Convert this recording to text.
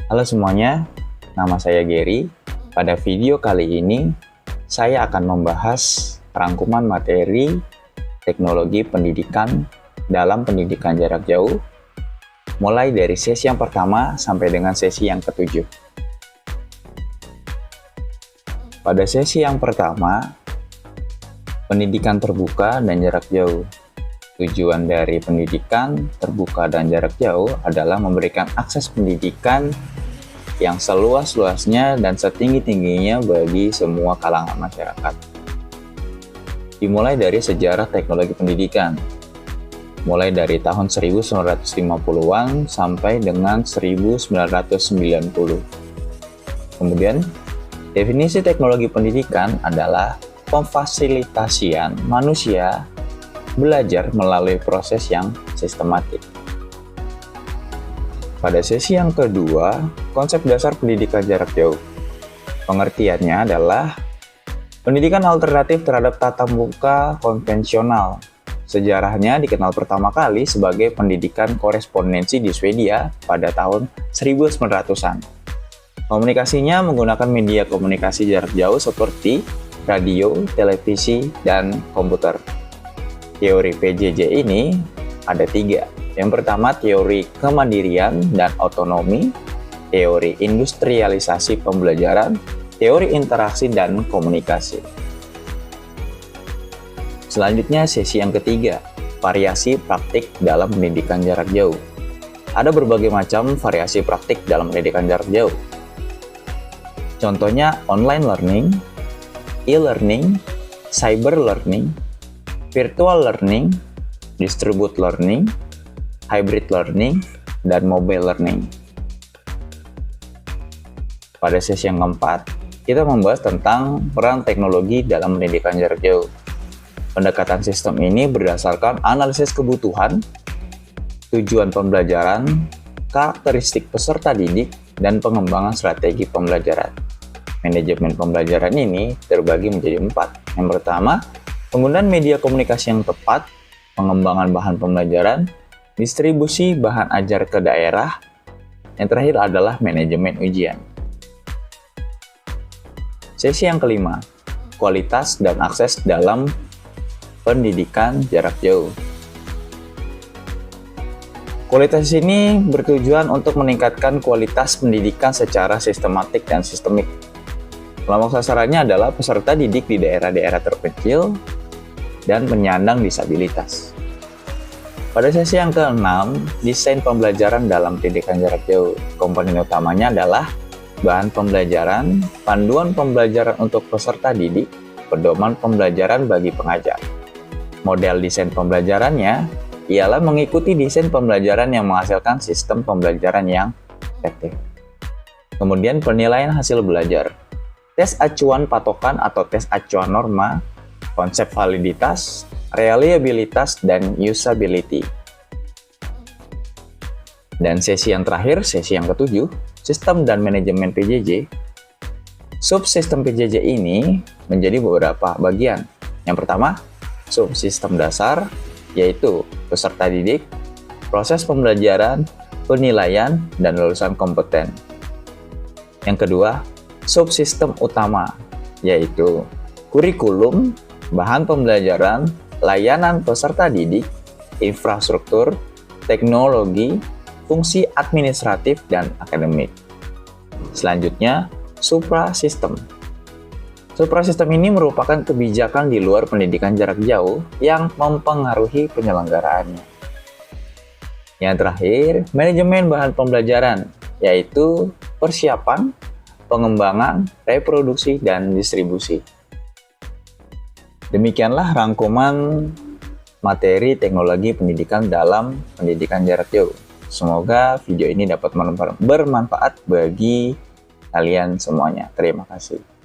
Halo semuanya, nama saya Gary. Pada video kali ini, saya akan membahas rangkuman materi teknologi pendidikan dalam pendidikan jarak jauh, mulai dari sesi yang pertama sampai dengan sesi yang ketujuh. Pada sesi yang pertama, pendidikan terbuka dan jarak jauh. Tujuan dari pendidikan terbuka dan jarak jauh adalah memberikan akses pendidikan yang seluas-luasnya dan setinggi-tingginya bagi semua kalangan masyarakat. Dimulai dari sejarah teknologi pendidikan, mulai dari tahun 1950-an sampai dengan 1990. Kemudian, definisi teknologi pendidikan adalah pemfasilitasian manusia belajar melalui proses yang sistematik. Pada sesi yang kedua, konsep dasar pendidikan jarak jauh. Pengertiannya adalah pendidikan alternatif terhadap tatap muka konvensional. Sejarahnya dikenal pertama kali sebagai pendidikan korespondensi di Swedia pada tahun 1900-an. Komunikasinya menggunakan media komunikasi jarak jauh seperti radio, televisi, dan komputer. Teori PJJ ini ada 3. Yang pertama, teori kemandirian dan otonomi, teori industrialisasi pembelajaran, teori interaksi dan komunikasi. Selanjutnya, sesi yang ketiga, variasi praktik dalam pendidikan jarak jauh. Ada berbagai macam variasi praktik dalam pendidikan jarak jauh. Contohnya online learning, e-learning, cyber learning, virtual learning, distributed learning, hybrid learning, dan mobile learning. Pada sesi yang keempat, kita membahas tentang peran teknologi dalam pendidikan jarak jauh. Pendekatan sistem ini berdasarkan analisis kebutuhan, tujuan pembelajaran, karakteristik peserta didik, dan pengembangan strategi pembelajaran. Manajemen pembelajaran ini terbagi menjadi 4. Yang pertama, penggunaan media komunikasi yang tepat, pengembangan bahan pembelajaran, distribusi bahan ajar ke daerah, yang terakhir adalah manajemen ujian. Sesi yang kelima, kualitas dan akses dalam pendidikan jarak jauh. Kualitas ini bertujuan untuk meningkatkan kualitas pendidikan secara sistematik dan sistemik. Kelompok sasarannya adalah peserta didik di daerah-daerah terpencil dan penyandang disabilitas. Pada sesi yang ke-6, desain pembelajaran dalam pendidikan jarak jauh. Komponen utamanya adalah bahan pembelajaran, panduan pembelajaran untuk peserta didik, pedoman pembelajaran bagi pengajar. Model desain pembelajarannya ialah mengikuti desain pembelajaran yang menghasilkan sistem pembelajaran yang efektif. Kemudian penilaian hasil belajar. Tes acuan patokan atau tes acuan norma, konsep validitas, reliabilitas, dan usability. Dan sesi yang terakhir, sesi yang ke-7, sistem dan manajemen PJJ. Subsistem PJJ ini menjadi beberapa bagian. Yang pertama, subsistem dasar, yaitu peserta didik, proses pembelajaran, penilaian, dan lulusan kompeten. Yang kedua, subsistem utama, yaitu kurikulum, bahan pembelajaran, layanan peserta didik, infrastruktur, teknologi, fungsi administratif, dan akademik. Selanjutnya, suprasistem. Suprasistem ini merupakan kebijakan di luar pendidikan jarak jauh yang mempengaruhi penyelenggaraannya. Yang terakhir, manajemen bahan pembelajaran, yaitu persiapan, pengembangan, reproduksi, dan distribusi. Demikianlah rangkuman materi teknologi pendidikan dalam pendidikan jarak jauh. Semoga video ini dapat bermanfaat bagi kalian semuanya. Terima kasih.